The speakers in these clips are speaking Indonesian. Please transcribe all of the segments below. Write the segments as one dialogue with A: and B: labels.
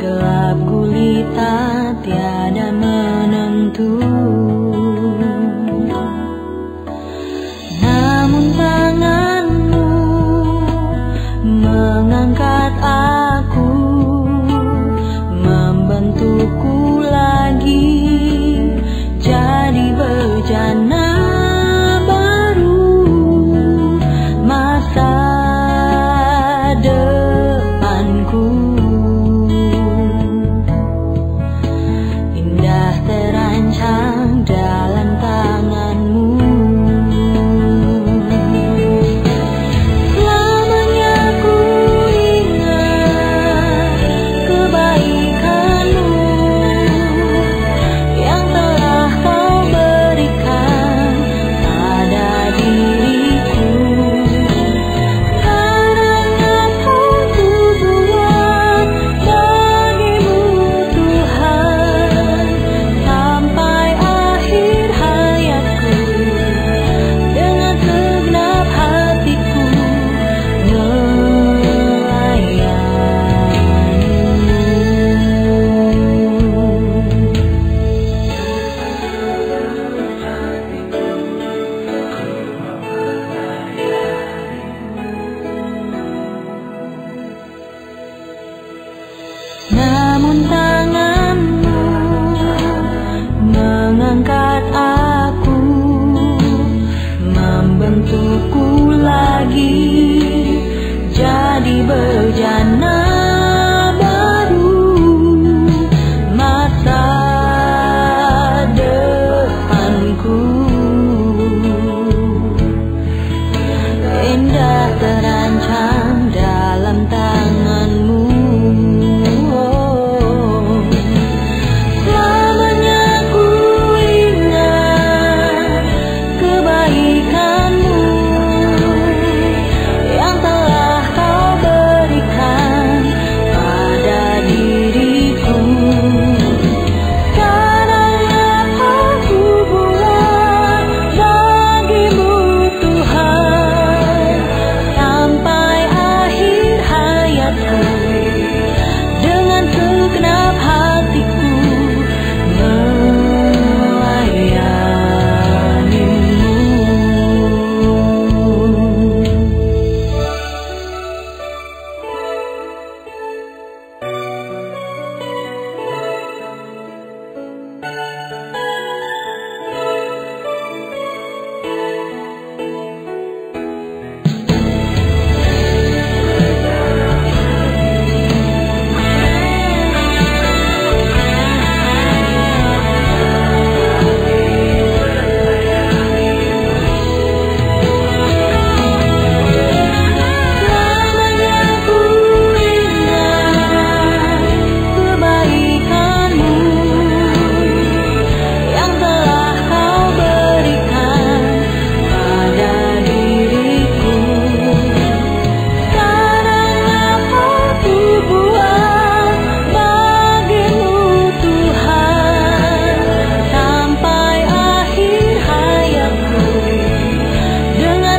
A: Gelap gulita tiada menentu, namun tanganmu mengangkat aku, membentukku lagi jadi bejana baru masa depanku. Indah terancang dalam tanganmu. Lamanya ku ingat kebaikanmu yang telah kau berikan pada diriku. Sekarang apa ku buat bagimu Tuhan, sampai akhir hayatku dengan segenap hatiku namun tanganmu mengangkat aku, membentukku lagi jadi bejana baru masa depanku. Indah terancang dalam tanganmu. Selamanya ku ingat kebaikanmu yang telah kau berikan pada diriku. Sekarang apa ku buat bagimu Tuhan, sampai akhir hayatku dengan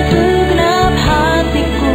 A: segenap hatiku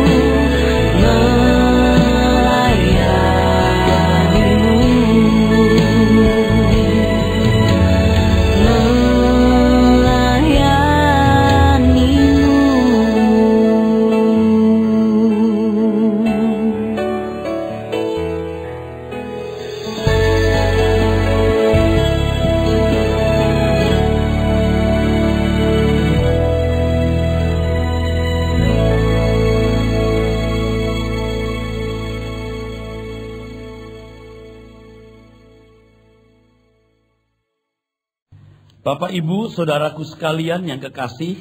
B: Bapak, Ibu, saudaraku sekalian yang kekasih,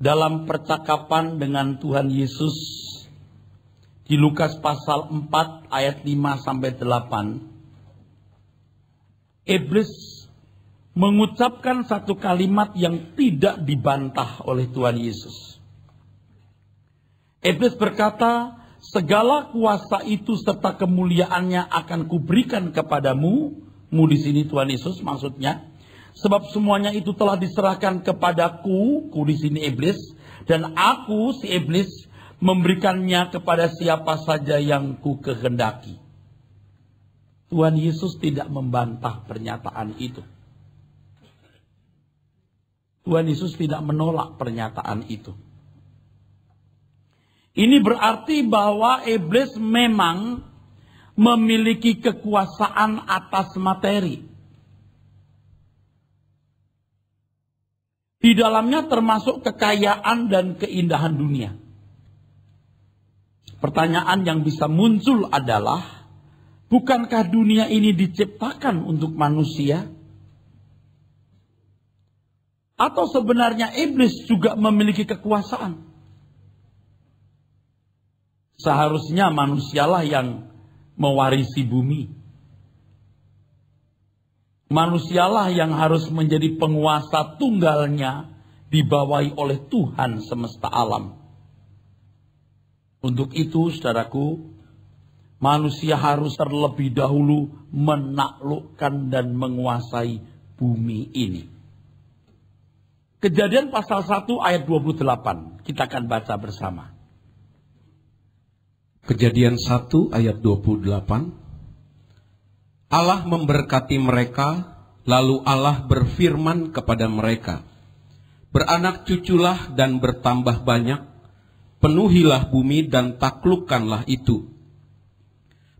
B: dalam percakapan dengan Tuhan Yesus di Lukas pasal 4 ayat 5-8, iblis mengucapkan satu kalimat yang tidak dibantah oleh Tuhan Yesus. Iblis berkata, segala kuasa itu serta kemuliaannya akan kuberikan kepadamu. Di sini Tuhan Yesus maksudnya, sebab semuanya itu telah diserahkan kepadaku, di sini iblis, dan aku si iblis memberikannya kepada siapa saja yang ku kehendaki. Tuhan Yesus tidak membantah pernyataan itu. Tuhan Yesus tidak menolak pernyataan itu. Ini berarti bahwa iblis memang memiliki kekuasaan atas materi. Di dalamnya termasuk kekayaan dan keindahan dunia. Pertanyaan yang bisa muncul adalah, bukankah dunia ini diciptakan untuk manusia? Atau sebenarnya iblis juga memiliki kekuasaan? Seharusnya manusialah yang mewarisi bumi. Manusialah yang harus menjadi penguasa tunggalnya, dibawahi oleh Tuhan semesta alam. Untuk itu, saudaraku, manusia harus terlebih dahulu menaklukkan dan menguasai bumi ini. Kejadian pasal 1 ayat 28. Kita akan baca bersama.
C: Kejadian 1 ayat 28. Allah memberkati mereka, lalu Allah berfirman kepada mereka, beranak cuculah dan bertambah banyak, penuhilah bumi dan taklukkanlah itu.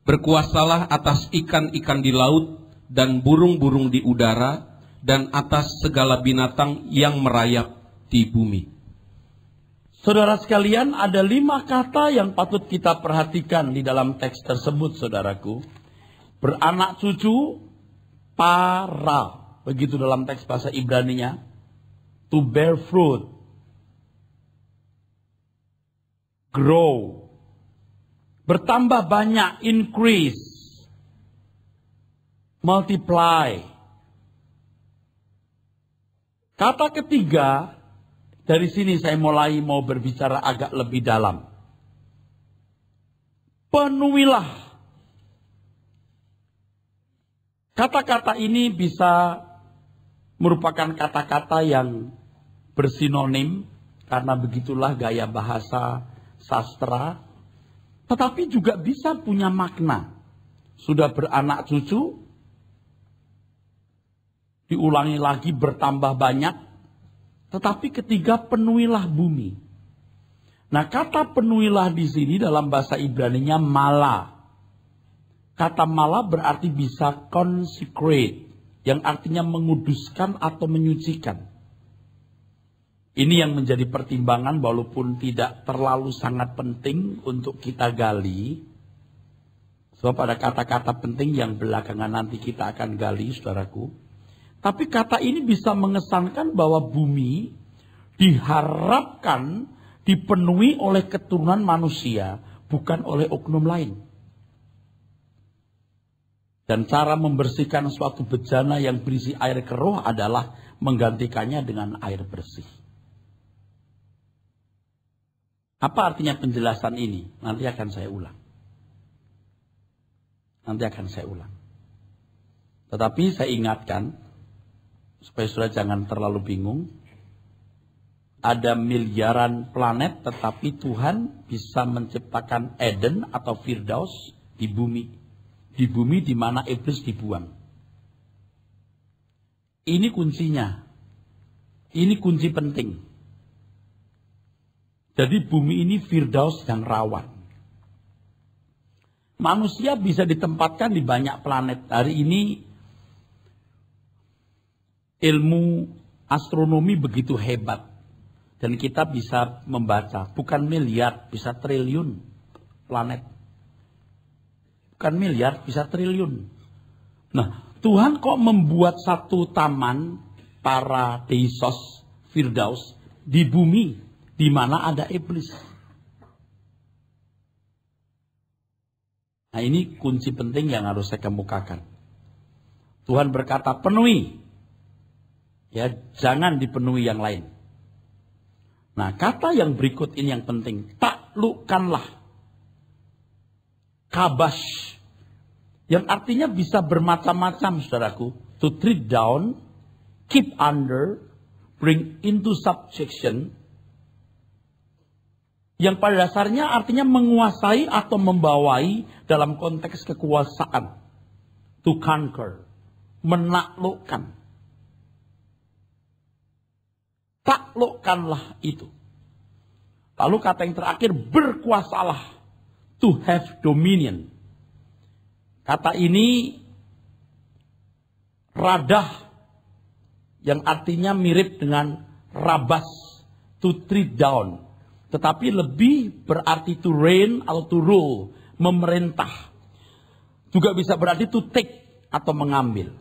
C: Berkuasalah atas ikan-ikan di laut dan burung-burung di udara, dan atas segala binatang yang merayap di bumi.
B: Saudara sekalian, ada 5 kata yang patut kita perhatikan di dalam teks tersebut, saudaraku. Beranak cucu, para. Begitu dalam teks bahasa Ibraninya. To bear fruit. Grow. Bertambah banyak, increase. Multiply. Kata ketiga, dari sini saya mau berbicara agak lebih dalam. Penuhilah. Kata-kata ini bisa merupakan kata-kata yang bersinonim, karena begitulah gaya bahasa sastra. Tetapi juga bisa punya makna. Sudah beranak cucu, diulangi lagi bertambah banyak. Tetapi ketiga, penuhilah bumi. Nah, kata penuhilah di sini dalam bahasa Ibraninya mala. Kata mala berarti bisa consecrate, yang artinya menguduskan atau menyucikan. Ini yang menjadi pertimbangan walaupun tidak terlalu sangat penting untuk kita gali. Sebab ada kata-kata penting yang belakangan nanti kita akan gali, saudaraku. Tapi kata ini bisa mengesankan bahwa bumi diharapkan dipenuhi oleh keturunan manusia, bukan oleh oknum lain. Dan cara membersihkan suatu bejana yang berisi air keruh adalah menggantikannya dengan air bersih. Apa artinya penjelasan ini? Nanti akan saya ulang. Tetapi saya ingatkan, supaya saudara jangan terlalu bingung. Ada miliaran planet, tetapi Tuhan bisa menciptakan Eden atau Firdaus di bumi. Di bumi di mana iblis dibuang. Ini kuncinya. Ini kunci penting. Jadi bumi ini Firdaus yang rawan. Manusia bisa ditempatkan di banyak planet. Hari ini ilmu astronomi begitu hebat. Dan kita bisa membaca. Bukan miliar, bisa triliun planet. Bukan miliar, bisa triliun. Nah, Tuhan kok membuat satu taman Paradeisos, Firdaus, di bumi. Di mana ada iblis. Nah, ini kunci penting yang harus saya kemukakan. Tuhan berkata, penuhi. Ya, jangan dipenuhi yang lain. Nah, kata yang berikut ini yang penting. Taklukkanlah. Kabash. Yang artinya bisa bermacam-macam, saudaraku. To treat down, keep under, bring into subjection. Yang pada dasarnya artinya menguasai atau membawai dalam konteks kekuasaan. To conquer. Menaklukkan. Taklukkanlah itu. Lalu kata yang terakhir, berkuasalah. To have dominion. Kata ini radah yang artinya mirip dengan rabas, to tread down. Tetapi lebih berarti to reign atau to rule, memerintah. Juga bisa berarti to take atau mengambil.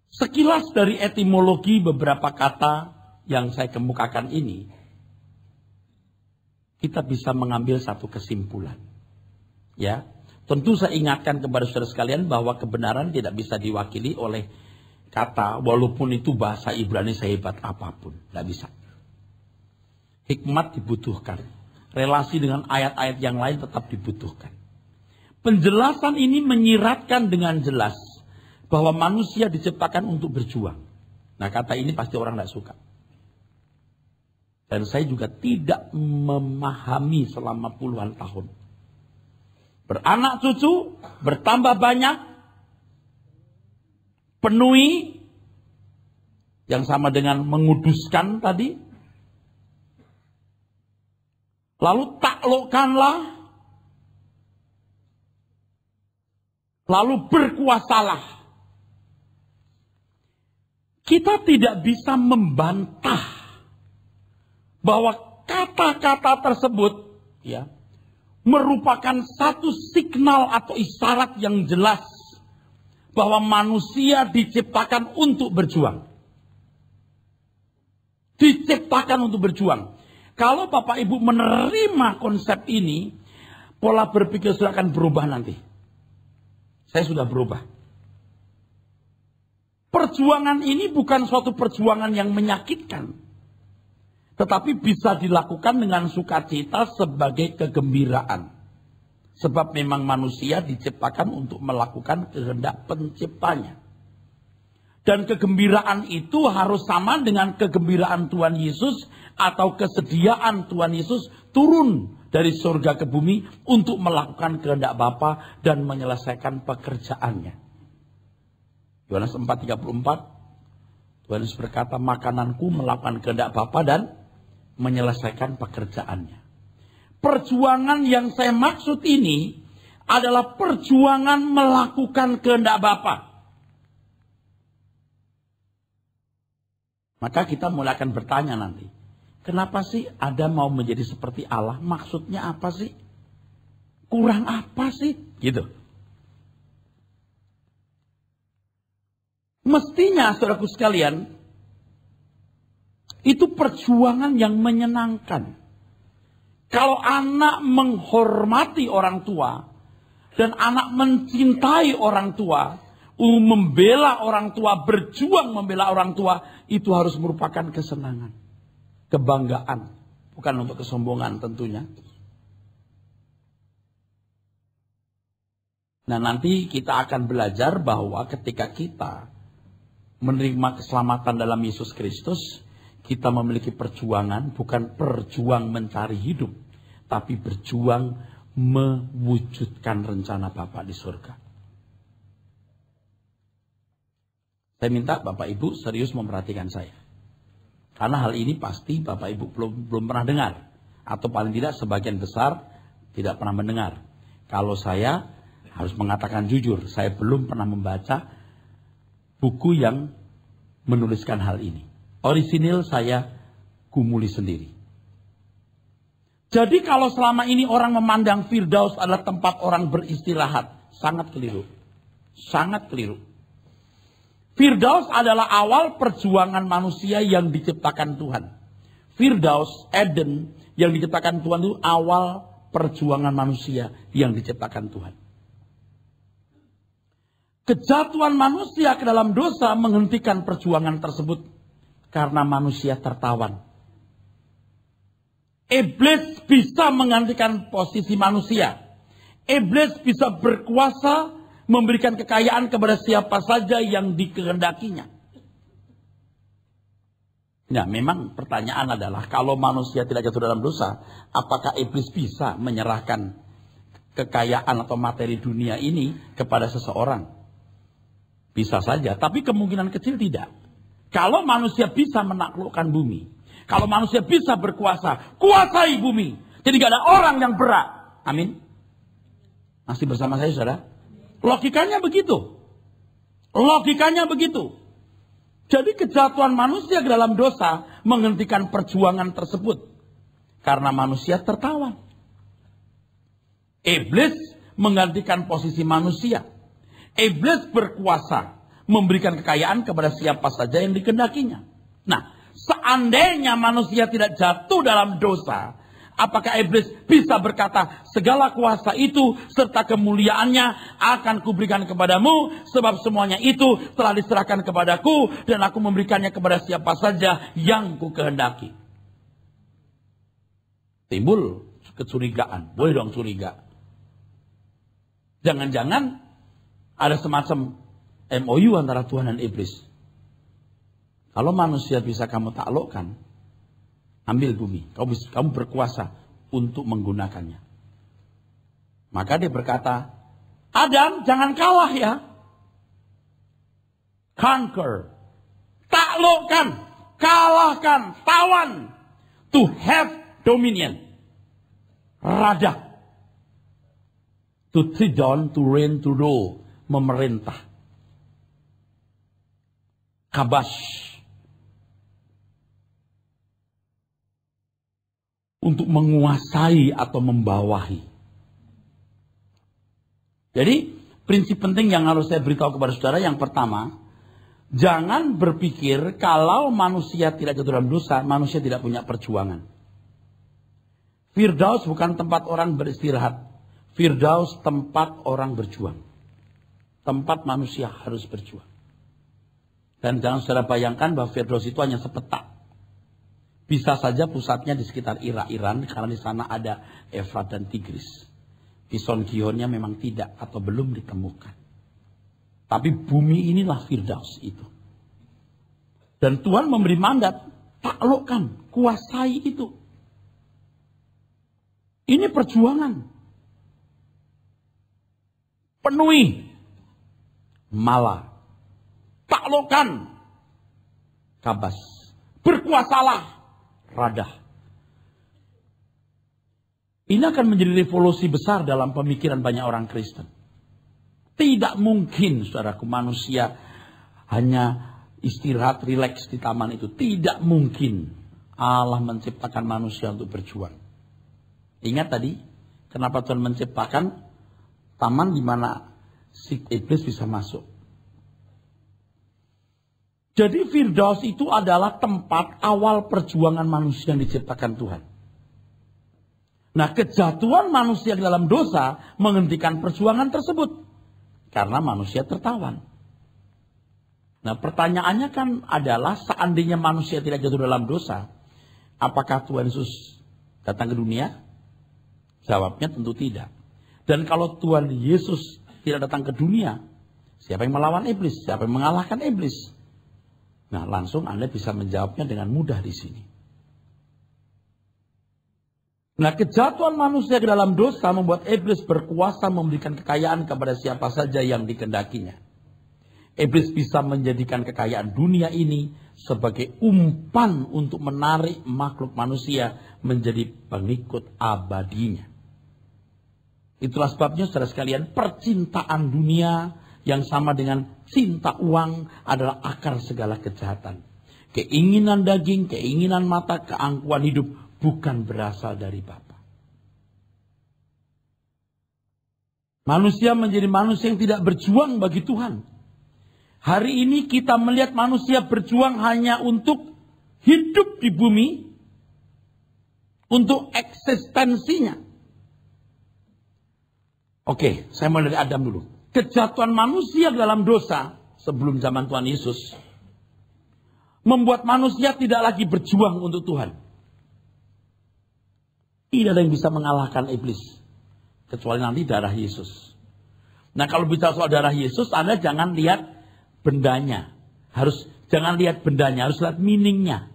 B: Sekilas dari etimologi beberapa kata yang saya kemukakan ini, kita bisa mengambil satu kesimpulan. Ya, tentu saya ingatkan kepada saudara sekalian bahwa kebenaran tidak bisa diwakili oleh kata, walaupun itu bahasa Ibrani sehebat apapun. Tidak bisa. Hikmat dibutuhkan. Relasi dengan ayat-ayat yang lain tetap dibutuhkan. Penjelasan ini menyiratkan dengan jelas bahwa manusia diciptakan untuk berjuang. Nah, kata ini pasti orang tidak suka. Dan saya juga tidak memahami selama puluhan tahun. Beranak cucu, bertambah banyak, penuhi, yang sama dengan menguduskan tadi. Lalu taklukkanlah, lalu berkuasalah. Kita tidak bisa membantah bahwa kata-kata tersebut ya merupakan satu signal atau isyarat yang jelas bahwa manusia diciptakan untuk berjuang. Diciptakan untuk berjuang. Kalau Bapak Ibu menerima konsep ini, pola berpikir sudah akan berubah nanti. Saya sudah berubah. Perjuangan ini bukan suatu perjuangan yang menyakitkan. Tetapi bisa dilakukan dengan sukacita sebagai kegembiraan. Sebab memang manusia diciptakan untuk melakukan kehendak penciptanya. Dan kegembiraan itu harus sama dengan kegembiraan Tuhan Yesus atau kesediaan Tuhan Yesus turun dari surga ke bumi untuk melakukan kehendak Bapa dan menyelesaikan pekerjaannya. Yohanes 4:34, Tuhan Yesus berkata, makananku melakukan kehendak Bapa dan menyelesaikan pekerjaannya. Perjuangan yang saya maksud ini adalah perjuangan melakukan kehendak Bapa. Maka kita mulai akan bertanya nanti, kenapa sih Adam mau menjadi seperti Allah? Maksudnya apa sih? Kurang apa sih? Gitu. Mestinya saudaraku sekalian, itu perjuangan yang menyenangkan. Kalau anak menghormati orang tua dan anak mencintai orang tua, membela orang tua, berjuang membela orang tua, itu harus merupakan kesenangan, kebanggaan, bukan untuk kesombongan tentunya. Nah, nanti kita akan belajar bahwa ketika kita menerima keselamatan dalam Yesus Kristus, kita memiliki perjuangan, bukan berjuang mencari hidup, tapi berjuang mewujudkan rencana Bapa di surga. Saya minta Bapak Ibu serius memperhatikan saya. Karena hal ini pasti Bapak Ibu belum pernah dengar. Atau paling tidak sebagian besar tidak pernah mendengar. Kalau saya harus mengatakan jujur, saya belum pernah membaca buku yang menuliskan hal ini. Orisinil saya gumuli sendiri. Jadi kalau selama ini orang memandang Firdaus adalah tempat orang beristirahat, sangat keliru. Sangat keliru. Firdaus adalah awal perjuangan manusia yang diciptakan Tuhan. Firdaus, Eden, yang diciptakan Tuhan itu awal perjuangan manusia yang diciptakan Tuhan. Kejatuhan manusia ke dalam dosa menghentikan perjuangan tersebut karena manusia tertawan. Iblis bisa menggantikan posisi manusia. Iblis bisa berkuasa memberikan kekayaan kepada siapa saja yang dikehendakinya. Nah, memang pertanyaan adalah kalau manusia tidak jatuh dalam dosa, apakah iblis bisa menyerahkan kekayaan atau materi dunia ini kepada seseorang. Bisa saja, tapi kemungkinan kecil tidak. Kalau manusia bisa menaklukkan bumi, kalau manusia bisa berkuasa, kuasai bumi. Jadi gak ada orang yang berat. Amin. Masih bersama saya, saudara? Logikanya begitu. Logikanya begitu. Jadi kejatuhan manusia ke dalam dosa menghentikan perjuangan tersebut. Karena manusia tertawan. Iblis menggantikan posisi manusia. Iblis berkuasa memberikan kekayaan kepada siapa saja yang dikehendakinya. Nah, seandainya manusia tidak jatuh dalam dosa, apakah iblis bisa berkata, segala kuasa itu serta kemuliaannya akan kuberikan kepadamu, sebab semuanya itu telah diserahkan kepadaku dan aku memberikannya kepada siapa saja yang kukehendaki. Timbul kecurigaan. Boleh dong curiga. Jangan-jangan ada semacam MOU antara Tuhan dan iblis. Kalau manusia bisa kamu taklukkan, ambil bumi. Kamu berkuasa untuk menggunakannya. Maka dia berkata, Adam jangan kalah ya. Conquer. Taklukkan. Kalahkan. Tawan. To have dominion. Raja. To sit down, to reign, to rule. Memerintah. Kabas. Untuk menguasai atau membawahi. Jadi prinsip penting yang harus saya beritahu kepada saudara yang pertama, jangan berpikir kalau manusia tidak jatuh dalam dosa, manusia tidak punya perjuangan. Firdaus bukan tempat orang beristirahat. Firdaus tempat orang berjuang. Tempat manusia harus berjuang. Dan jangan saudara bayangkan bahwa Firdaus itu hanya sepetak. Bisa saja pusatnya di sekitar Iran karena di sana ada Efrat dan Tigris. Pison Gihonnya memang tidak atau belum ditemukan. Tapi bumi inilah Firdaus itu. Dan Tuhan memberi mandat, taklukkan, kuasai itu. Ini perjuangan. Penuhi. Malah. Taklukkan. Kabas. Berkuasalah. Radah. Ini akan menjadi revolusi besar dalam pemikiran banyak orang Kristen. Tidak mungkin, saudaraku, manusia hanya istirahat, rileks di taman itu. Tidak mungkin Allah menciptakan manusia untuk berjuang. Ingat tadi, kenapa Tuhan menciptakan taman di mana si iblis bisa masuk. Jadi Firdaus itu adalah tempat awal perjuangan manusia yang diciptakan Tuhan. Nah, kejatuhan manusia di dalam dosa menghentikan perjuangan tersebut. Karena manusia tertawan. Nah, pertanyaannya kan adalah seandainya manusia tidak jatuh dalam dosa, apakah Tuhan Yesus datang ke dunia? Jawabnya tentu tidak. Dan kalau Tuhan Yesus tidak datang ke dunia, siapa yang melawan iblis? Siapa yang mengalahkan iblis? Nah, langsung Anda bisa menjawabnya dengan mudah di sini. Nah, kejatuhan manusia ke dalam dosa membuat iblis berkuasa memberikan kekayaan kepada siapa saja yang dikehendakinya. Iblis bisa menjadikan kekayaan dunia ini sebagai umpan untuk menarik makhluk manusia menjadi pengikut abadinya. Itulah sebabnya, saudara sekalian, percintaan dunia yang sama dengan cinta uang adalah akar segala kejahatan. Keinginan daging, keinginan mata, keangkuhan hidup bukan berasal dari Bapa. Manusia menjadi manusia yang tidak berjuang bagi Tuhan. Hari ini kita melihat manusia berjuang hanya untuk hidup di bumi, untuk eksistensinya. Oke, saya mulai dari Adam dulu. Kejatuhan manusia dalam dosa sebelum zaman Tuhan Yesus membuat manusia tidak lagi berjuang untuk Tuhan. Tidak ada yang bisa mengalahkan iblis kecuali nanti darah Yesus. Nah, kalau bicara soal darah Yesus, Anda jangan lihat bendanya. Jangan lihat bendanya, harus lihat meaningnya.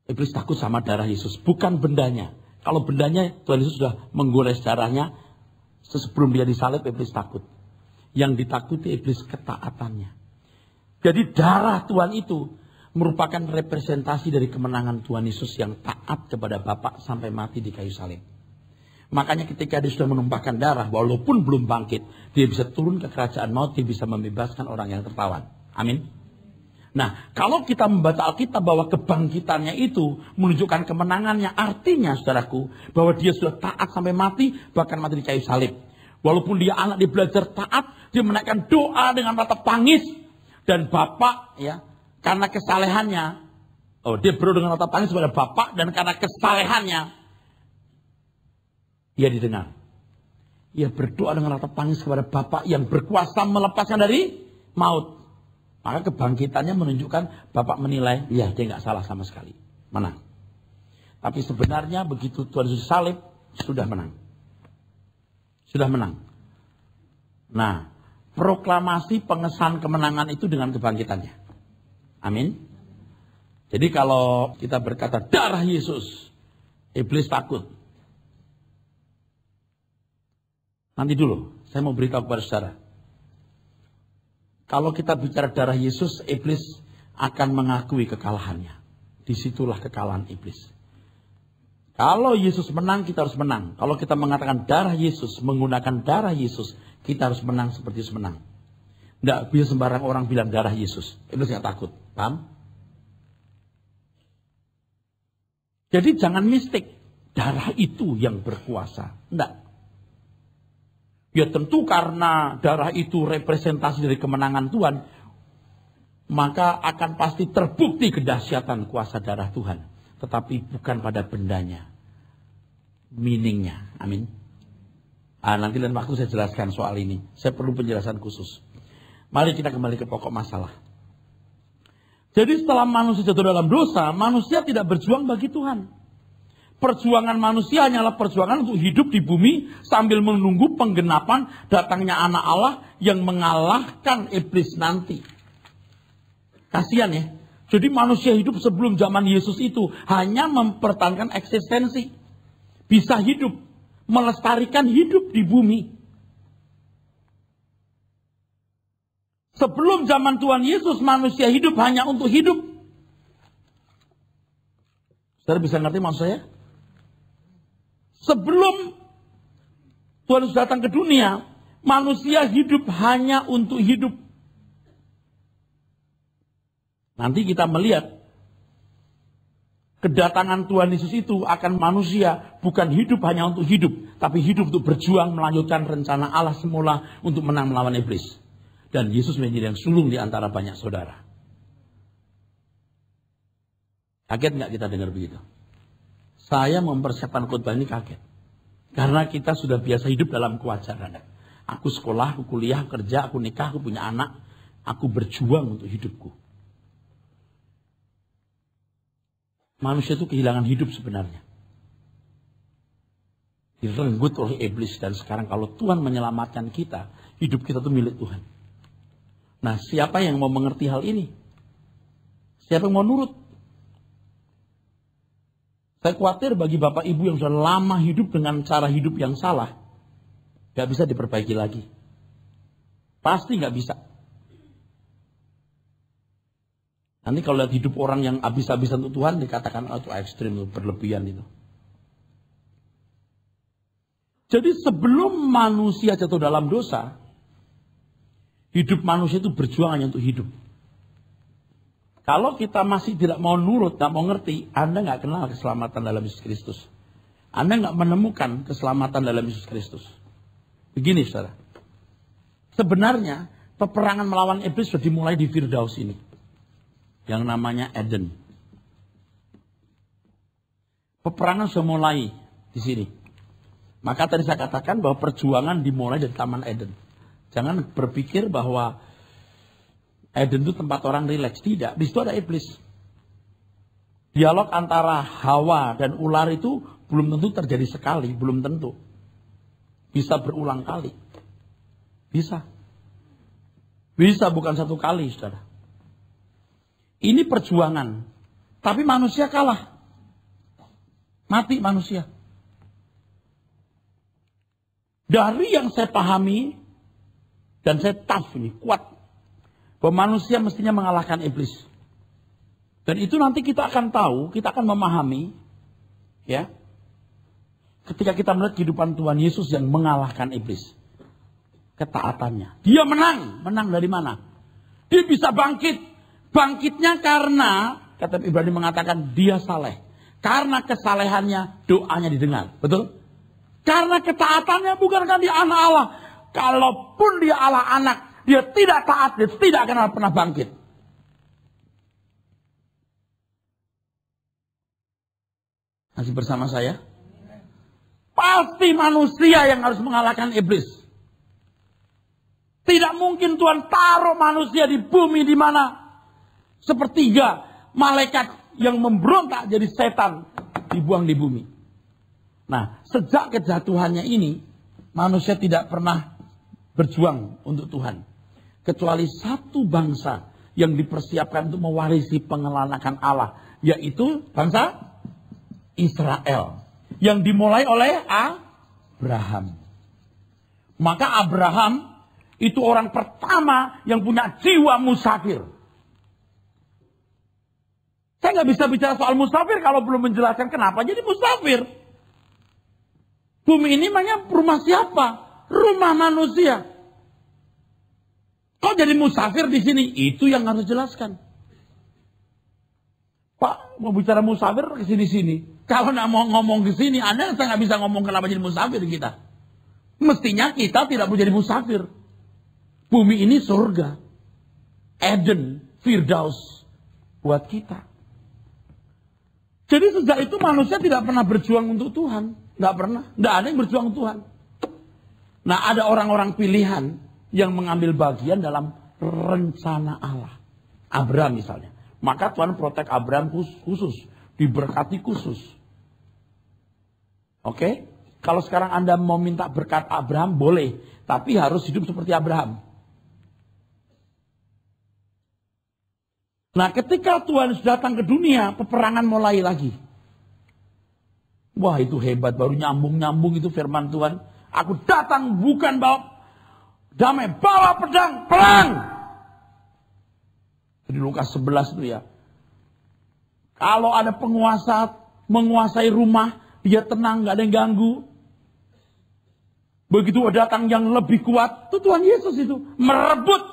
B: Iblis takut sama darah Yesus, bukan bendanya. Kalau bendanya Tuhan Yesus sudah menggores darahnya, sebelum dia disalib, iblis takut. Yang ditakuti iblis ketaatannya. Jadi darah Tuhan itu merupakan representasi dari kemenangan Tuhan Yesus yang taat kepada Bapa sampai mati di kayu salib. Makanya ketika dia sudah menumpahkan darah, walaupun belum bangkit, dia bisa turun ke kerajaan maut, dia bisa membebaskan orang yang tertawan. Amin. Nah, kalau kita membaca Alkitab bahwa kebangkitannya itu menunjukkan kemenangannya, artinya saudaraku, bahwa dia sudah taat sampai mati, bahkan mati di kayu salib. Walaupun dia anak, dia belajar taat, dia menaikkan doa dengan ratap tangis. Dan Bapak, ya, karena kesalehannya, dia berdoa dengan ratap tangis kepada Bapak, dan karena kesalehannya, ia didengar. Ia berdoa dengan ratap tangis kepada Bapak yang berkuasa melepaskan dari maut. Maka kebangkitannya menunjukkan Bapak menilai, ya dia nggak salah sama sekali, menang. Tapi sebenarnya begitu Tuhan Yesus salib, sudah menang. Sudah menang. Nah, proklamasi pengesahan kemenangan itu dengan kebangkitannya. Amin. Jadi kalau kita berkata darah Yesus, iblis takut. Nanti dulu, saya mau beritahu kepada saudara. Kalau kita bicara darah Yesus, iblis akan mengakui kekalahannya. Disitulah kekalahan iblis. Kalau Yesus menang, kita harus menang. Kalau kita mengatakan darah Yesus, menggunakan darah Yesus, kita harus menang seperti Yesus menang. Tidak bisa sembarang orang bilang darah Yesus. Iblis nggak takut. Paham? Jadi jangan mistik. Darah itu yang berkuasa. Tidak. Ya tentu karena darah itu representasi dari kemenangan Tuhan, maka akan pasti terbukti kedahsyatan kuasa darah Tuhan. Tetapi bukan pada bendanya, meaningnya. Amin. Nanti lain waktu saya jelaskan soal ini. Saya perlu penjelasan khusus. Mari kita kembali ke pokok masalah. Jadi setelah manusia jatuh dalam dosa, manusia tidak berjuang bagi Tuhan. Perjuangan manusia hanyalah perjuangan untuk hidup di bumi sambil menunggu penggenapan datangnya anak Allah yang mengalahkan iblis nanti. Kasihan ya. Jadi manusia hidup sebelum zaman Yesus itu hanya mempertahankan eksistensi. Bisa hidup, melestarikan hidup di bumi. Sebelum zaman Tuhan Yesus manusia hidup hanya untuk hidup. Saudara bisa ngerti maksud saya? Sebelum Tuhan Yesus datang ke dunia, manusia hidup hanya untuk hidup. Nanti kita melihat kedatangan Tuhan Yesus itu akan manusia bukan hidup hanya untuk hidup, tapi hidup untuk berjuang melanjutkan rencana Allah semula untuk menang melawan iblis. Dan Yesus menjadi yang sulung di antara banyak saudara. Kaget nggak kita dengar begitu? Saya mempersiapkan khotbah ini kaget. Karena kita sudah biasa hidup dalam kewajaran. Aku sekolah, aku kuliah, aku kerja, aku nikah, aku punya anak. Aku berjuang untuk hidupku. Manusia itu kehilangan hidup sebenarnya. Direnggut oleh iblis. Dan sekarang kalau Tuhan menyelamatkan kita, hidup kita itu milik Tuhan. Nah, siapa yang mau mengerti hal ini? Siapa yang mau nurut? Saya khawatir bagi bapak ibu yang sudah lama hidup dengan cara hidup yang salah. Gak bisa diperbaiki lagi. Pasti gak bisa. Nanti kalau lihat hidup orang yang habis-habisan untuk Tuhan, dikatakan itu ekstrim, itu berlebihan itu. Jadi sebelum manusia jatuh dalam dosa, hidup manusia itu berjuang hanya untuk hidup. Kalau kita masih tidak mau nurut, tidak mau ngerti, Anda nggak kenal keselamatan dalam Yesus Kristus. Anda nggak menemukan keselamatan dalam Yesus Kristus. Begini saudara. Sebenarnya peperangan melawan iblis sudah dimulai di Firdaus ini. Yang namanya Eden. Peperangan sudah mulai di sini. Maka tadi saya katakan bahwa perjuangan dimulai dari Taman Eden. Jangan berpikir bahwa Eden itu tempat orang rileks. Tidak, di situ ada iblis. Dialog antara Hawa dan ular itu belum tentu terjadi sekali, belum tentu. Bisa berulang kali. Bisa. Bisa bukan satu kali, saudara. Ini perjuangan. Tapi manusia kalah. Mati manusia. Dari yang saya pahami, dan saya tough ini, kuat, bahwa manusia mestinya mengalahkan iblis. Dan itu nanti kita akan tahu, kita akan memahami, ya, ketika kita melihat kehidupan Tuhan Yesus yang mengalahkan iblis. Ketaatannya. Dia menang. Menang dari mana? Dia bisa bangkit. Bangkitnya karena, kata Ibrani mengatakan, dia saleh. Karena kesalehannya, doanya didengar. Betul? Karena ketaatannya bukan kan dia anak Allah. Kalaupun dia Allah anak, dia tidak taat, dia tidak akan pernah bangkit. Masih bersama saya? Pasti manusia yang harus mengalahkan iblis. Tidak mungkin Tuhan taruh manusia di bumi di mana sepertiga malaikat yang memberontak jadi setan dibuang di bumi. Nah, sejak kejatuhannya ini, manusia tidak pernah berjuang untuk Tuhan. Kecuali satu bangsa yang dipersiapkan untuk mewarisi pengelanakan Allah, yaitu bangsa Israel. Yang dimulai oleh Abraham. Maka Abraham itu orang pertama yang punya jiwa musafir. Saya nggak bisa bicara soal musafir kalau belum menjelaskan kenapa jadi musafir. Bumi ini namanya rumah siapa? Rumah manusia. Kok jadi musafir di sini? Itu yang harus jelaskan. Pak, mau bicara musafir ke sini-sini. Kalau nggak mau ngomong ke sini, saya nggak bisa ngomong kenapa jadi musafir kita. Mestinya kita tidak boleh jadi musafir. Bumi ini surga. Eden, Firdaus buat kita. Jadi sejak itu manusia tidak pernah berjuang untuk Tuhan. Nggak pernah. Nggak ada yang berjuang untuk Tuhan. Nah, ada orang-orang pilihan yang mengambil bagian dalam rencana Allah. Abraham misalnya. Maka Tuhan protek Abraham khusus. Diberkati khusus. Oke? Kalau sekarang Anda mau minta berkat Abraham, boleh. Tapi harus hidup seperti Abraham. Nah, ketika Tuhan sudah datang ke dunia, peperangan mulai lagi. Wah, itu hebat. Baru nyambung-nyambung itu firman Tuhan. Aku datang bukan bawa damai, bawa pedang, perang. Di Lukas 11 itu ya. Kalau ada penguasa menguasai rumah, dia tenang, gak ada yang ganggu. Begitu datang yang lebih kuat, itu Tuhan Yesus itu. Merebut.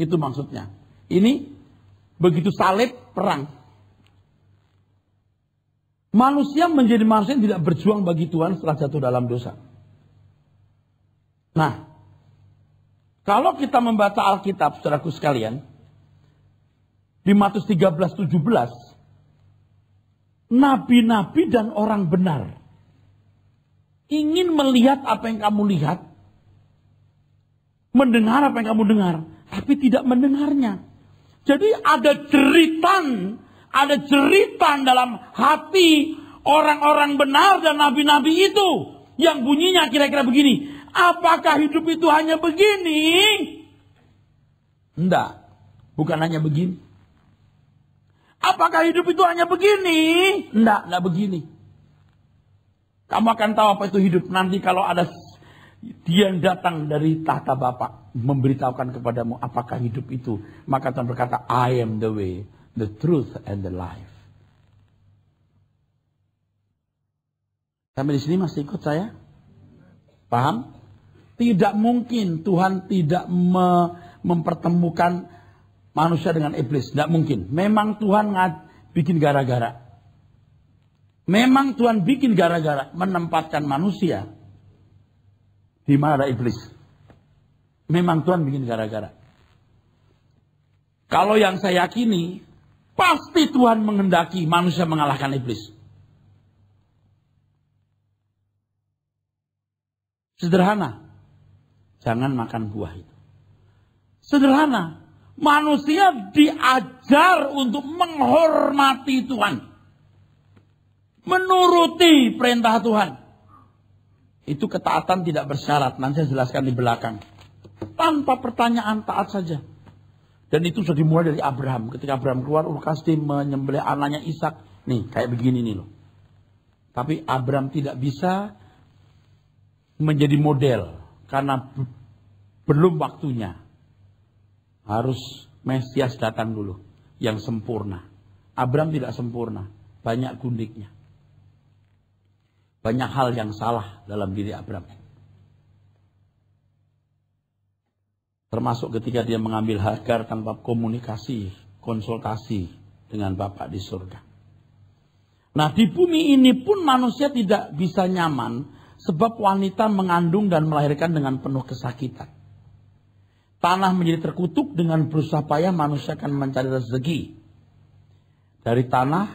B: Itu maksudnya. Ini begitu salib, perang. Manusia menjadi manusia yang tidak berjuang bagi Tuhan setelah jatuh dalam dosa. Nah, kalau kita membaca Alkitab, saudaraku sekalian, di Matius 13:17, nabi-nabi dan orang benar ingin melihat apa yang kamu lihat, mendengar apa yang kamu dengar, tapi tidak mendengarnya. Jadi ada jeritan dalam hati orang-orang benar dan nabi-nabi itu. Yang bunyinya kira-kira begini. Apakah hidup itu hanya begini? Enggak. Bukan hanya begini. Apakah hidup itu hanya begini? Enggak begini. Kamu akan tahu apa itu hidup nanti kalau ada dia yang datang dari tahta Bapa memberitahukan kepadamu apakah hidup itu. Maka Tuhan berkata, I am the way, the truth, and the life. Sampai di sini masih ikut saya? Paham? Tidak mungkin Tuhan tidak mempertemukan manusia dengan iblis. Tidak mungkin. Memang Tuhan bikin gara-gara. Memang Tuhan bikin gara-gara menempatkan manusia di mana ada iblis. Memang Tuhan bikin gara-gara. Kalau yang saya yakini, pasti Tuhan menghendaki manusia mengalahkan iblis. Sederhana. Jangan makan buah itu. Sederhana. Manusia diajar untuk menghormati Tuhan. Menuruti perintah Tuhan. Itu ketaatan tidak bersyarat. Nanti saya jelaskan di belakang. Tanpa pertanyaan, taat saja. Dan itu sudah dimulai dari Abraham. Ketika Abraham keluar, Kasdim menyembelih anaknya Ishak. Nih, kayak begini nih loh. Tapi Abraham tidak bisa menjadi model karena belum waktunya. Harus Mesias datang dulu yang sempurna. Abraham tidak sempurna, banyak gundiknya. Banyak hal yang salah dalam diri Abraham. Termasuk ketika dia mengambil Hagar tanpa komunikasi, konsultasi dengan Bapa di surga. Nah, di bumi ini pun manusia tidak bisa nyaman sebab wanita mengandung dan melahirkan dengan penuh kesakitan. Tanah menjadi terkutuk dengan berusaha payah manusia akan mencari rezeki dari tanah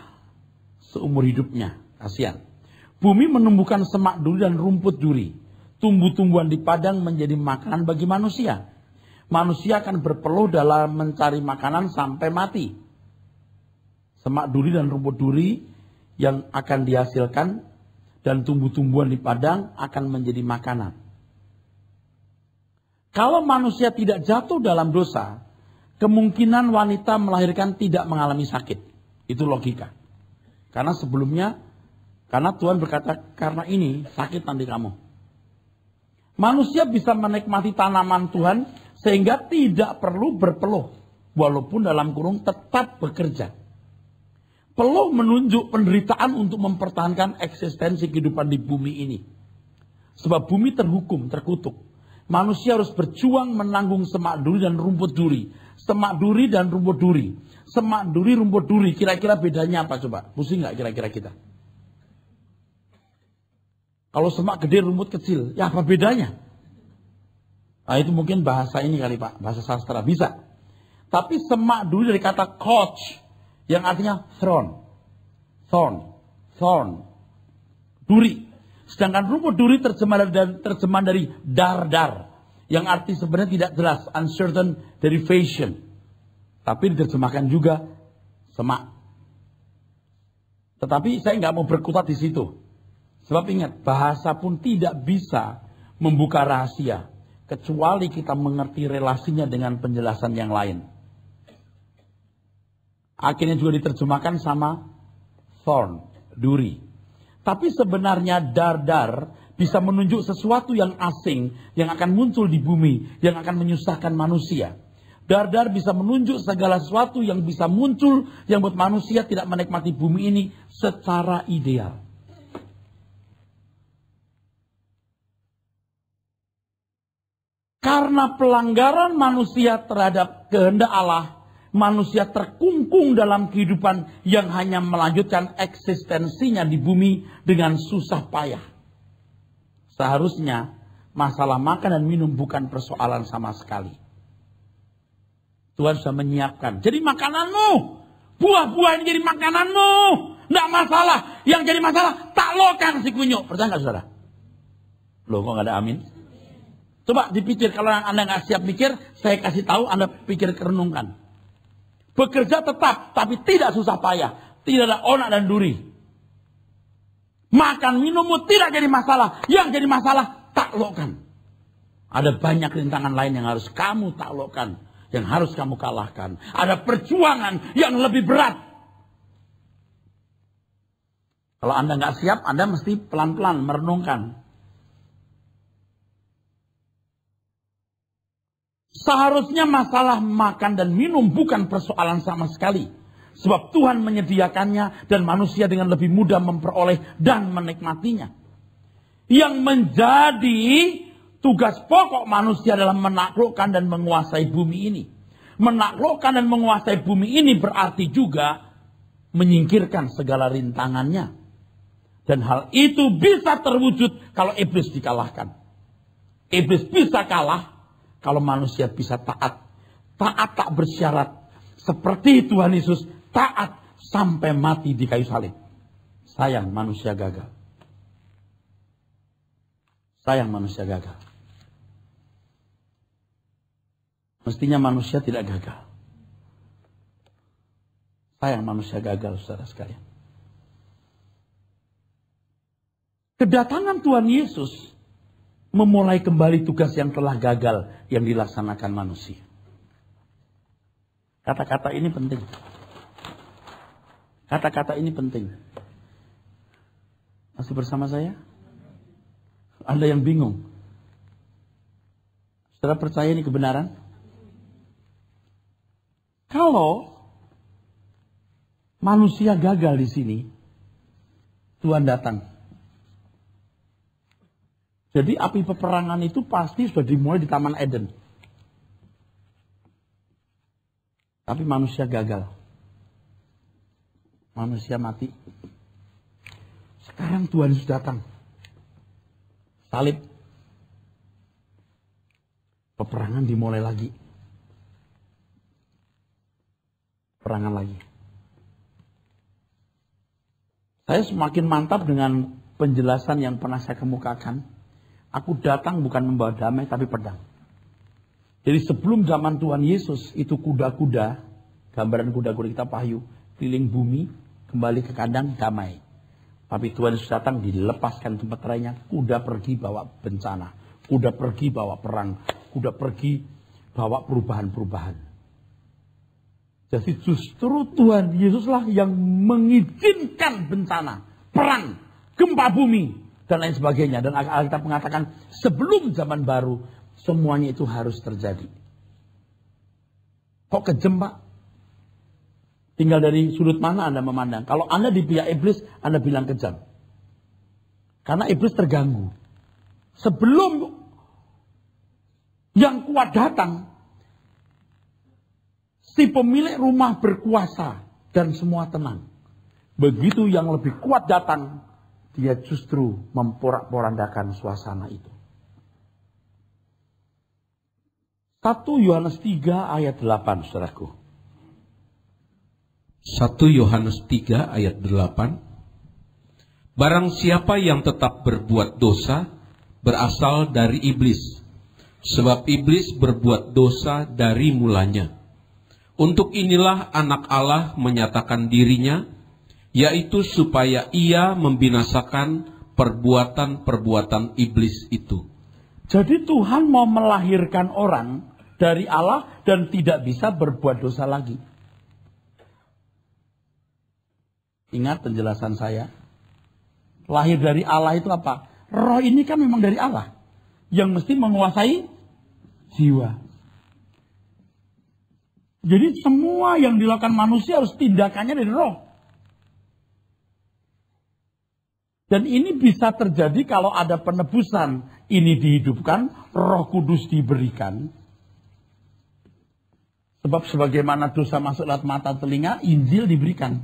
B: seumur hidupnya. Kasihan. Bumi menumbuhkan semak duri dan rumput duri. Tumbuh-tumbuhan di padang menjadi makanan bagi manusia. Manusia akan berpeluh dalam mencari makanan sampai mati. Semak duri dan rumput duri yang akan dihasilkan dan tumbuh-tumbuhan di padang akan menjadi makanan. Kalau manusia tidak jatuh dalam dosa, kemungkinan wanita melahirkan tidak mengalami sakit. Itu logika. Karena sebelumnya, karena Tuhan berkata, karena ini sakit nanti kamu. Manusia bisa menikmati tanaman Tuhan sehingga tidak perlu berpeluh. Walaupun dalam kurung tetap bekerja. Peluh menunjuk penderitaan untuk mempertahankan eksistensi kehidupan di bumi ini. Sebab bumi terhukum, terkutuk. Manusia harus berjuang menanggung semak duri dan rumput duri. Semak duri dan rumput duri. Semak duri, rumput duri. Kira-kira bedanya apa coba? Pusing gak kira-kira kita? Kalau semak gede, rumput kecil. Ya apa bedanya? Nah itu mungkin bahasa ini kali Pak. Bahasa sastra. Bisa. Tapi semak duri dari kata koch. Yang artinya thorn. Thorn. Duri. Sedangkan rumput duri terjemahan dari dar. Yang arti sebenarnya tidak jelas. Uncertain derivation. Tapi diterjemahkan juga semak. Tetapi saya nggak mau berkutat di situ. Sebab ingat, bahasa pun tidak bisa membuka rahasia. Kecuali kita mengerti relasinya dengan penjelasan yang lain. Akhirnya juga diterjemahkan sama thorn, duri. Tapi sebenarnya dar bisa menunjuk sesuatu yang asing yang akan muncul di bumi, yang akan menyusahkan manusia. Dar bisa menunjuk segala sesuatu yang bisa muncul yang buat manusia tidak menikmati bumi ini secara ideal. Karena pelanggaran manusia terhadap kehendak Allah, manusia terkungkung dalam kehidupan yang hanya melanjutkan eksistensinya di bumi dengan susah payah. Seharusnya masalah makan dan minum bukan persoalan sama sekali. Tuhan sudah menyiapkan. Jadi makananmu, buah-buah ini jadi makananmu. Tidak masalah. Yang jadi masalah, taklukkan si kunyuk. Percaya nggak saudara? Loh kok nggak ada amin? Coba dipikir, kalau Anda nggak siap mikir, saya kasih tahu, Anda pikir renungkan. Bekerja tetap, tapi tidak susah payah. Tidak ada onak dan duri. Makan minummu tidak jadi masalah. Yang jadi masalah, taklukkan. Ada banyak rintangan lain yang harus kamu taklukkan. Yang harus kamu kalahkan. Ada perjuangan yang lebih berat. Kalau Anda nggak siap, Anda mesti pelan-pelan merenungkan. Seharusnya masalah makan dan minum bukan persoalan sama sekali. Sebab Tuhan menyediakannya dan manusia dengan lebih mudah memperoleh dan menikmatinya. Yang menjadi tugas pokok manusia dalam menaklukkan dan menguasai bumi ini. Menaklukkan dan menguasai bumi ini berarti juga menyingkirkan segala rintangannya. Dan hal itu bisa terwujud kalau iblis dikalahkan. Iblis bisa kalah kalau manusia bisa taat. Taat tak bersyarat. Seperti Tuhan Yesus taat sampai mati di kayu salib. Sayang manusia gagal. Sayang manusia gagal. Mestinya manusia tidak gagal. Sayang manusia gagal, saudara sekalian. Kedatangan Tuhan Yesus memulai kembali tugas yang telah gagal yang dilaksanakan manusia. Kata-kata ini penting. Kata-kata ini penting. Masih bersama saya? Anda yang bingung. Saudara percaya ini kebenaran? Kalau manusia gagal di sini, Tuhan datang. Jadi api peperangan itu pasti sudah dimulai di Taman Eden. Tapi manusia gagal. Manusia mati. Sekarang Tuhan Yesus datang. Salib. Peperangan dimulai lagi. Peperangan lagi. Saya semakin mantap dengan penjelasan yang pernah saya kemukakan. Aku datang bukan membawa damai tapi pedang. Jadi sebelum zaman Tuhan Yesus itu kuda-kuda, gambaran kuda-kuda kita payu, keliling bumi, kembali ke kandang damai. Tapi Tuhan Yesus datang dilepaskan tempat lainnya, kuda pergi bawa bencana, kuda pergi bawa perang, kuda pergi bawa perubahan-perubahan. Jadi justru Tuhan Yesuslah yang mengizinkan bencana, perang, gempa bumi, dan lain sebagainya. Dan Alkitab mengatakan sebelum zaman baru, semuanya itu harus terjadi. Kok kejem, Pak? Tinggal dari sudut mana Anda memandang. Kalau Anda di pihak iblis, Anda bilang kejam. Karena iblis terganggu. Sebelum yang kuat datang, si pemilik rumah berkuasa dan semua tenang. Begitu yang lebih kuat datang, dia justru memporak-porandakan suasana itu. 1 Yohanes 3 ayat 8, saudaraku.
C: 1 Yohanes 3 ayat 8. Barang siapa yang tetap berbuat dosa, berasal dari iblis. Sebab iblis berbuat dosa dari mulanya. Untuk inilah anak Allah menyatakan dirinya, yaitu supaya ia membinasakan perbuatan-perbuatan iblis itu.
B: Jadi Tuhan mau melahirkan orang dari Allah dan tidak bisa berbuat dosa lagi. Ingat penjelasan saya. Lahir dari Allah itu apa? Roh ini kan memang dari Allah. Yang mesti menguasai jiwa. Jadi semua yang dilakukan manusia harus tindakannya dari roh. Dan ini bisa terjadi kalau ada penebusan. Ini dihidupkan, Roh Kudus diberikan. Sebab sebagaimana dosa masuk lewat mata telinga, Injil diberikan.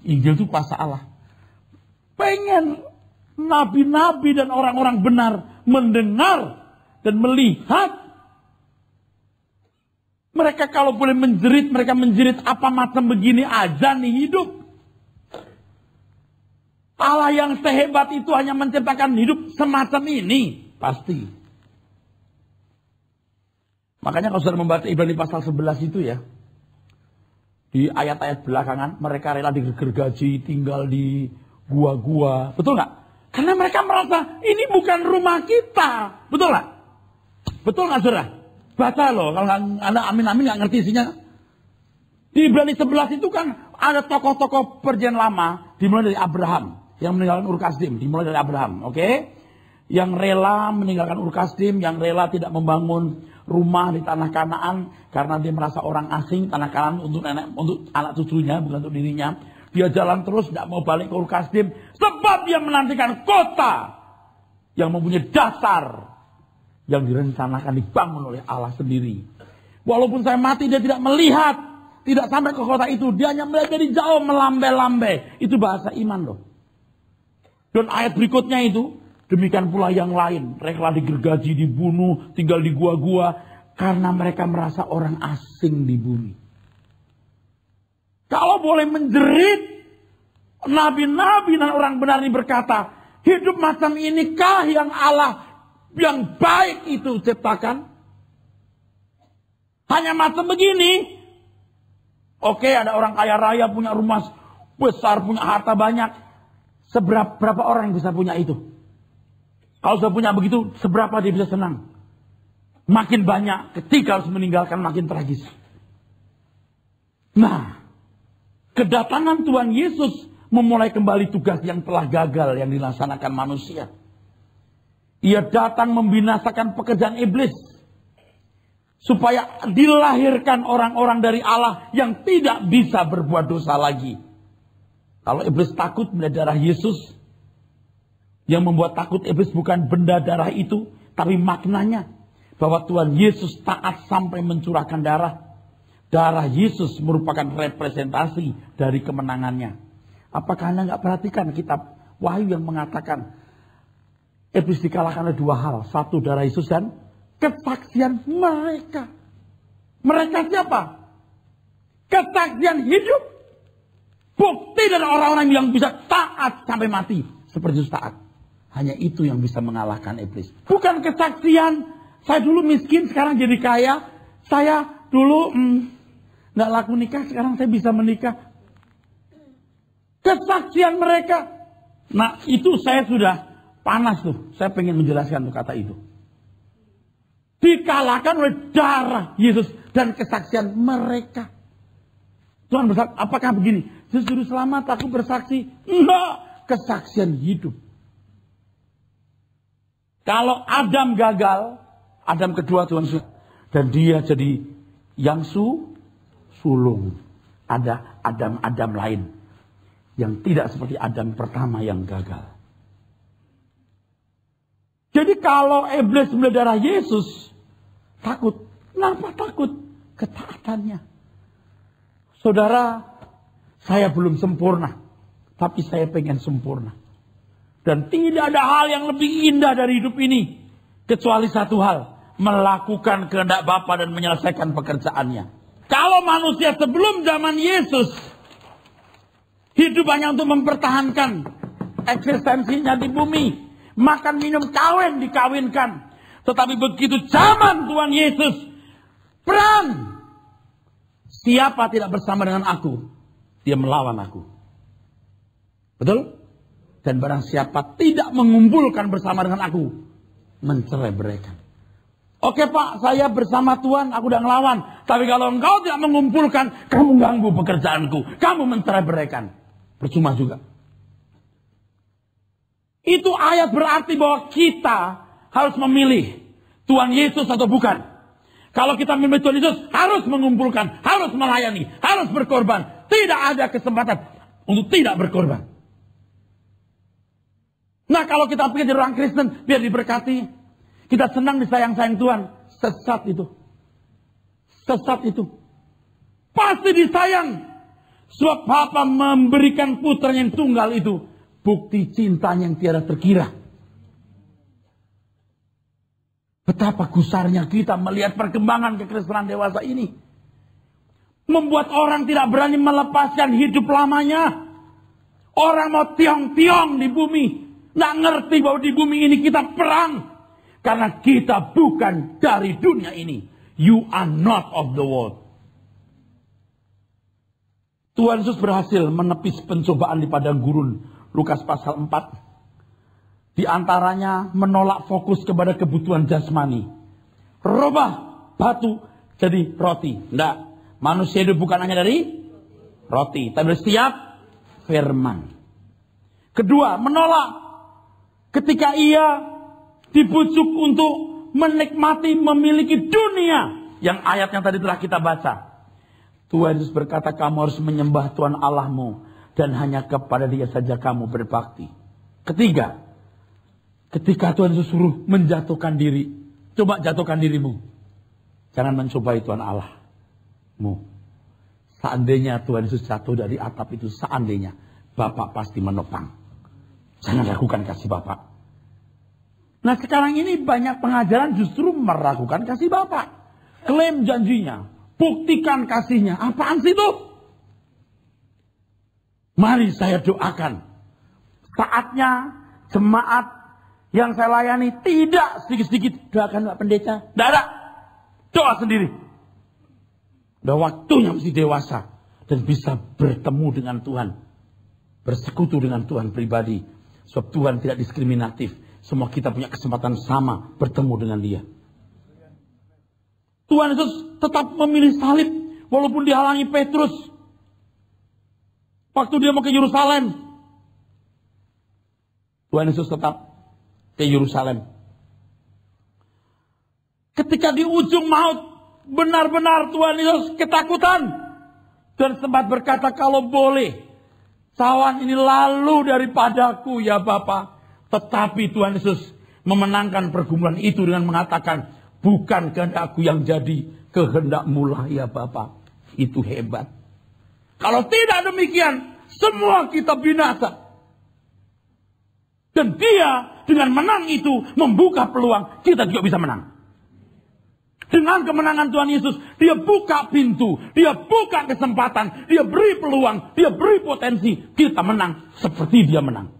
B: Injil itu kuasa Allah. Pengen nabi-nabi dan orang-orang benar mendengar dan melihat. Mereka kalau boleh menjerit, mereka menjerit apa macam begini aja nih hidup. Allah yang sehebat itu hanya menciptakan hidup semacam ini. Pasti. Makanya kalau saudara membaca Ibrani pasal 11 itu ya. Di ayat-ayat belakangan. Mereka rela digergaji tinggal di gua-gua. Betul gak? Karena mereka merasa ini bukan rumah kita. Betul gak? Betul gak saudara? Baca loh. Kalau Anda amin-amin gak ngerti isinya. Di Ibrani 11 itu kan ada tokoh-tokoh perjanjian lama. Dimulai dari Abraham. Yang meninggalkan Ur-Kasdim, dimulai dari Abraham, oke? Yang rela meninggalkan Ur-Kasdim, yang rela tidak membangun rumah di tanah Kanaan karena dia merasa orang asing, tanah Kanaan untuk anak cucunya, bukan untuk dirinya. Dia jalan terus, tidak mau balik ke Ur-Kasdim, sebab dia menantikan kota yang mempunyai dasar yang direncanakan dibangun oleh Allah sendiri. Walaupun saya mati, dia tidak melihat, tidak sampai ke kota itu, dia hanya melihat dari jauh melambai-lambai. Itu bahasa iman loh. Dan ayat berikutnya itu, demikian pula yang lain. Mereka digergaji, dibunuh, tinggal di gua-gua. Karena mereka merasa orang asing di bumi. Kalau boleh menjerit, nabi-nabi dan orang benar ini berkata, hidup macam inikah yang Allah, yang baik itu ciptakan? Hanya macam begini. Oke, ada orang kaya raya, punya rumah besar, punya harta banyak. Berapa orang yang bisa punya itu? Kalau sudah punya begitu, seberapa dia bisa senang? Makin banyak, ketika harus meninggalkan makin tragis. Nah, kedatangan Tuhan Yesus memulai kembali tugas yang telah gagal yang dilaksanakan manusia. Ia datang membinasakan pekerjaan iblis. Supaya dilahirkan orang-orang dari Allah yang tidak bisa berbuat dosa lagi. Kalau iblis takut melihat darah Yesus, yang membuat takut iblis bukan benda darah itu, tapi maknanya bahwa Tuhan Yesus taat sampai mencurahkan darah. Darah Yesus merupakan representasi dari kemenangannya. Apakah Anda nggak perhatikan kitab Wahyu yang mengatakan iblis dikalahkan oleh dua hal. Satu, darah Yesus dan kesaksian mereka. Mereka siapa? Kesaksian hidup. Bukti dari orang-orang yang bisa taat sampai mati. Seperti Yesus taat. Hanya itu yang bisa mengalahkan iblis. Bukan kesaksian, saya dulu miskin sekarang jadi kaya. Saya dulu gak laku nikah, sekarang saya bisa menikah. Kesaksian mereka. Nah itu saya sudah panas tuh. Saya pengen menjelaskan tuh kata itu. Dikalahkan oleh darah Yesus dan kesaksian mereka. Tuhan berkata, apakah begini? Yesus juru selamat, aku bersaksi. Enggak, kesaksian hidup. Kalau Adam gagal, Adam kedua Tuhan Yesus, dan dia jadi yang sulung. Ada Adam lain yang tidak seperti Adam pertama yang gagal. Jadi kalau iblis melihat darah Yesus, takut. Kenapa takut? Ketaatannya. Saudara, saya belum sempurna. Tapi saya pengen sempurna. Dan tidak ada hal yang lebih indah dari hidup ini. Kecuali satu hal. Melakukan kehendak Bapa dan menyelesaikan pekerjaannya. Kalau manusia sebelum zaman Yesus, hidup hanya untuk mempertahankan eksistensinya di bumi. Makan, minum, kawin, dikawinkan. Tetapi begitu zaman Tuhan Yesus, perang. Siapa tidak bersama dengan aku, dia melawan aku. Betul? Dan barang siapa tidak mengumpulkan bersama dengan aku, mencerai-beraikan. Oke Pak, saya bersama Tuhan, aku udah ngelawan. Tapi kalau engkau tidak mengumpulkan, kamu ganggu pekerjaanku. Kamu mencerai-beraikan. Percuma juga. Itu ayat berarti bahwa kita harus memilih Tuhan Yesus atau bukan. Kalau kita memilih Tuhan Yesus, harus mengumpulkan, harus melayani, harus berkorban. Tidak ada kesempatan untuk tidak berkorban. Nah kalau kita pikir jadi orang Kristen, biar diberkati. Kita senang disayang-sayang Tuhan. Sesat itu. Sesat itu. Pasti disayang. Sebab Bapa memberikan putranya yang tunggal itu. Bukti cintanya yang tiada terkira. Betapa gusarnya kita melihat perkembangan kekristenan dewasa ini. Membuat orang tidak berani melepaskan hidup lamanya. Orang mau tiong-tiong di bumi. Nggak ngerti bahwa di bumi ini kita perang. Karena kita bukan dari dunia ini. You are not of the world. Tuhan Yesus berhasil menepis pencobaan di padang gurun. Lukas pasal 4. Di antaranya menolak fokus kepada kebutuhan jasmani. Rubah batu jadi roti. Enggak. Manusia hidup bukan hanya dari roti. Tapi dari setiap firman. Kedua, menolak. Ketika ia dibujuk untuk menikmati, memiliki dunia. Yang ayat yang tadi telah kita baca. Tuhan Yesus berkata, kamu harus menyembah Tuhan Allahmu. Dan hanya kepada Dia saja kamu berbakti. Ketiga, ketika Tuhan Yesus suruh menjatuhkan diri. Coba jatuhkan dirimu. Jangan mencobai Tuhan Allahmu. Seandainya Tuhan Yesus jatuh dari atap itu. Seandainya Bapak pasti menopang. Jangan ragukan kasih Bapak. Nah sekarang ini banyak pengajaran justru meragukan kasih Bapak. Klaim janjinya. Buktikan kasihnya. Apaan sih itu? Mari saya doakan. Saatnya jemaat yang saya layani tidak sedikit-sedikit doakan Pak Pendeta. Tidak ada. Doa sendiri. Udah waktunya mesti dewasa. Dan bisa bertemu dengan Tuhan. Bersekutu dengan Tuhan pribadi. Sebab Tuhan tidak diskriminatif. Semua kita punya kesempatan sama bertemu dengan Dia. Tuhan Yesus tetap memilih salib. Walaupun dihalangi Petrus. Waktu dia mau ke Yerusalem. Tuhan Yesus tetap ke Yerusalem. Ketika di ujung maut, benar-benar Tuhan Yesus ketakutan. Dan sempat berkata, kalau boleh, cawan ini lalu daripadaku ya Bapa. Tetapi Tuhan Yesus memenangkan pergumulan itu dengan mengatakan, bukan kehendakku yang jadi, kehendakmu lah ya Bapa. Itu hebat. Kalau tidak demikian, semua kita binasa. Dan dia dengan menang itu membuka peluang, kita juga bisa menang. Dengan kemenangan Tuhan Yesus, dia buka pintu, dia buka kesempatan, dia beri peluang, dia beri potensi. Kita menang seperti dia menang.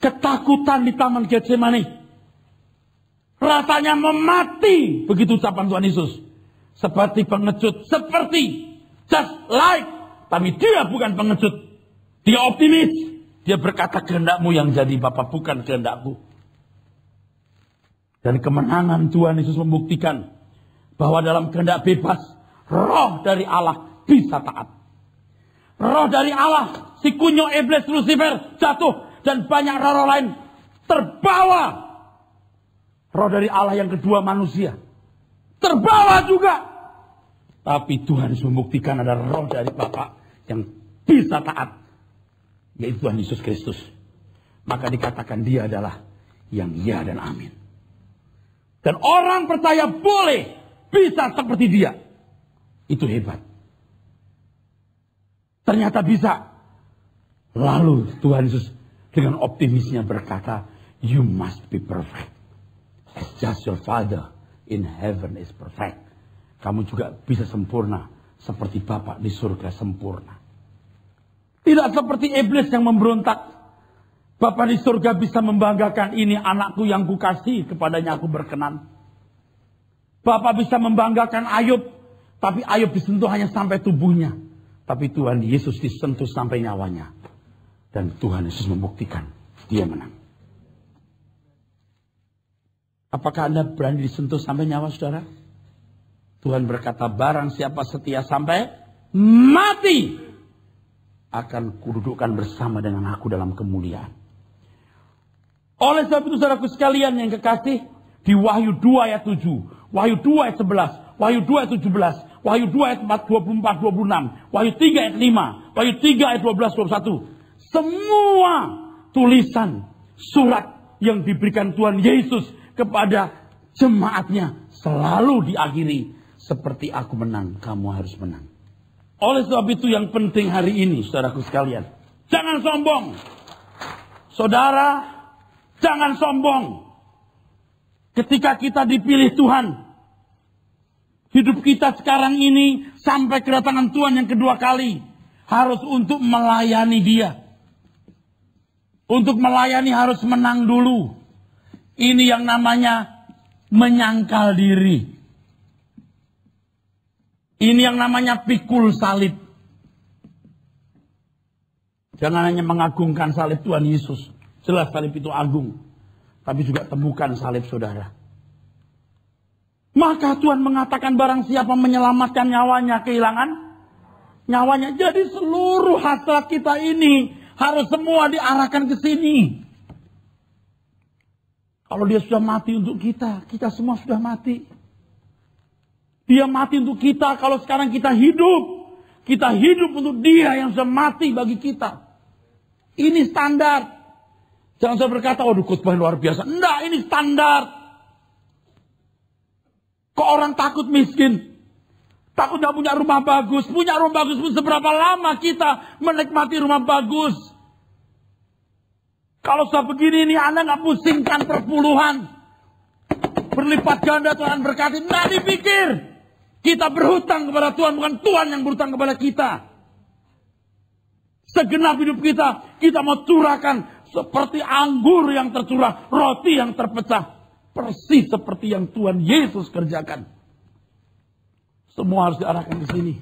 B: Ketakutan di Taman Getsemani. Rasanya memati, begitu ucapan Tuhan Yesus. Seperti pengecut, seperti, just like. Tapi dia bukan pengecut, dia optimis. Dia berkata, kehendakmu yang jadi Bapa, bukan kehendakku. Dan kemenangan Tuhan Yesus membuktikan bahwa dalam kehendak bebas, roh dari Allah bisa taat. Roh dari Allah, si kunyuk iblis Lucifer jatuh, dan banyak roh lain terbawa. Roh dari Allah yang kedua manusia terbawa juga. Tapi Tuhan Yesus membuktikan ada roh dari Bapa yang bisa taat, yaitu Tuhan Yesus Kristus. Maka dikatakan dia adalah yang ya dan amin. Dan orang percaya boleh bisa seperti dia. Itu hebat. Ternyata bisa. Lalu Tuhan Yesus dengan optimisnya berkata, you must be perfect. As just your Father in heaven is perfect. Kamu juga bisa sempurna. Seperti Bapa di surga sempurna. Tidak seperti iblis yang memberontak. Bapa di surga bisa membanggakan, ini anakku yang kukasih, kepadanya aku berkenan. Bapa bisa membanggakan Ayub, tapi Ayub disentuh hanya sampai tubuhnya. Tapi Tuhan Yesus disentuh sampai nyawanya. Dan Tuhan Yesus membuktikan, dia menang. Apakah Anda berani disentuh sampai nyawa, saudara? Tuhan berkata, barang siapa setia sampai mati, akan kududukkan bersama dengan aku dalam kemuliaan. Oleh sebab itu saudaraku sekalian yang kekasih, di Wahyu 2 ayat 7, Wahyu 2 ayat 11, Wahyu 2 ayat 17, Wahyu 2 ayat 24, 26, Wahyu 3 ayat 5, Wahyu 3 ayat 12, 21. Semua tulisan surat yang diberikan Tuhan Yesus kepada jemaatnya selalu diakhiri, seperti aku menang, kamu harus menang. Oleh sebab itu yang penting hari ini saudaraku sekalian, jangan sombong. Saudara, jangan sombong. Ketika kita dipilih Tuhan, hidup kita sekarang ini sampai kedatangan Tuhan yang kedua kali harus untuk melayani Dia. Untuk melayani harus menang dulu. Ini yang namanya menyangkal diri. Ini yang namanya pikul salib. Jangan hanya mengagungkan salib Tuhan Yesus. Jelas salib itu agung. Tapi juga temukan salib saudara. Maka Tuhan mengatakan barang siapa menyelamatkan nyawanya, kehilangan nyawanya. Jadi seluruh hasrat kita ini harus semua diarahkan ke sini. Kalau dia sudah mati untuk kita, kita semua sudah mati. Dia mati untuk kita, kalau sekarang kita hidup. Kita hidup untuk dia yang sudah mati bagi kita. Ini standar. Jangan saya berkata, oh khotbah luar biasa. Enggak, ini standar. Kok orang takut miskin? Takut gak punya rumah bagus. Punya rumah bagus pun seberapa lama kita menikmati rumah bagus. Kalau sudah begini ini Anda gak pusingkan perpuluhan. Berlipat ganda Tuhan berkati. Nggak dipikir. Kita berhutang kepada Tuhan, bukan Tuhan yang berhutang kepada kita. Segenap hidup kita mau curahkan seperti anggur yang tercurah, roti yang terpecah. Persis seperti yang Tuhan Yesus kerjakan. Semua harus diarahkan ke sini.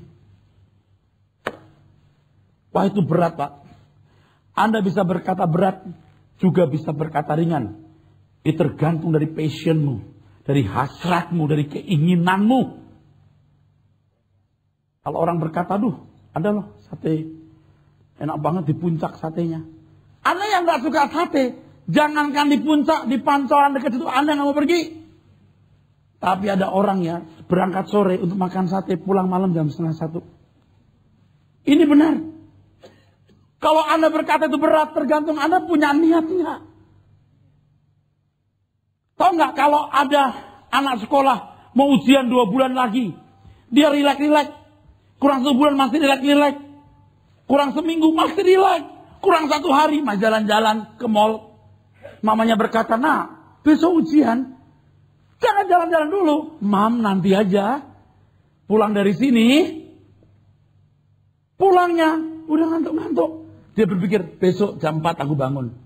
B: Wah, itu berat, Pak. Anda bisa berkata berat, juga bisa berkata ringan. Itu tergantung dari passionmu, dari hasratmu, dari keinginanmu. Kalau orang berkata, aduh, ada loh sate. Enak banget di puncak satenya. Anda yang gak suka sate, Jangankan di puncak, di pancoran dekat situ Anda nggak mau pergi. Tapi ada orang ya berangkat sore untuk makan sate, pulang malam jam 12:30. Ini benar. Kalau Anda berkata itu berat, tergantung Anda punya niat nggak. Tahu nggak kalau ada anak sekolah mau ujian 2 bulan lagi, dia rileks-rileks. Kurang sebulan masih rileks-rileks. Kurang seminggu masih rileks. Kurang 1 hari masih jalan-jalan ke mall. Mamanya berkata, nah besok ujian. Jangan jalan-jalan dulu. Mam, nanti aja. Pulang dari sini. Pulangnya udah ngantuk-ngantuk. Dia berpikir, besok jam 4 aku bangun.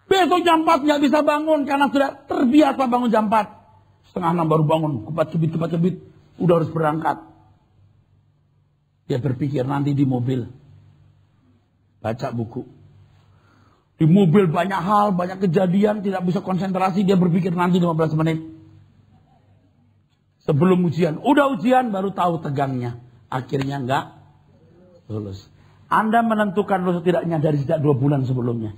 B: Besok jam 4 nggak bisa bangun. Karena sudah terbiasa bangun jam 4. 5:30 baru bangun. Kepat-kebit. Udah harus berangkat. Dia berpikir nanti di mobil. Baca buku. Di mobil banyak hal, banyak kejadian, tidak bisa konsentrasi. Dia berpikir nanti 15 menit. Sebelum ujian. Udah ujian baru tahu tegangnya. Akhirnya enggak lulus. Anda menentukan lulus tidaknya dari sejak 2 bulan sebelumnya.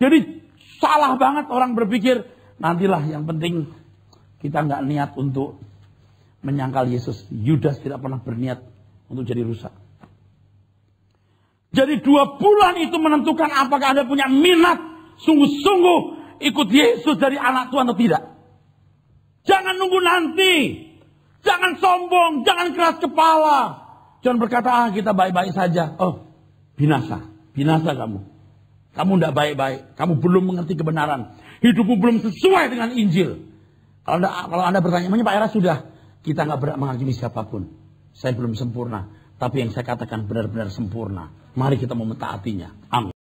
B: Jadi salah banget orang berpikir. Nantilah yang penting kita enggak niat untuk menyangkal Yesus. Yudas tidak pernah berniat untuk jadi rusak. Jadi 2 bulan itu menentukan apakah Anda punya minat sungguh-sungguh ikut Yesus dari anak Tuhan atau tidak. Jangan nunggu nanti. Jangan sombong. Jangan keras kepala. Jangan berkata, kita baik-baik saja. Oh, binasa. Binasa kamu. Kamu tidak baik-baik. Kamu belum mengerti kebenaran. Hidupmu belum sesuai dengan Injil. Kalau anda bertanya, Pak Era sudah. Kita nggak berhak menghakimi siapapun. Saya belum sempurna. Tapi yang saya katakan benar-benar sempurna. Mari kita mau mentaatinya. Amin.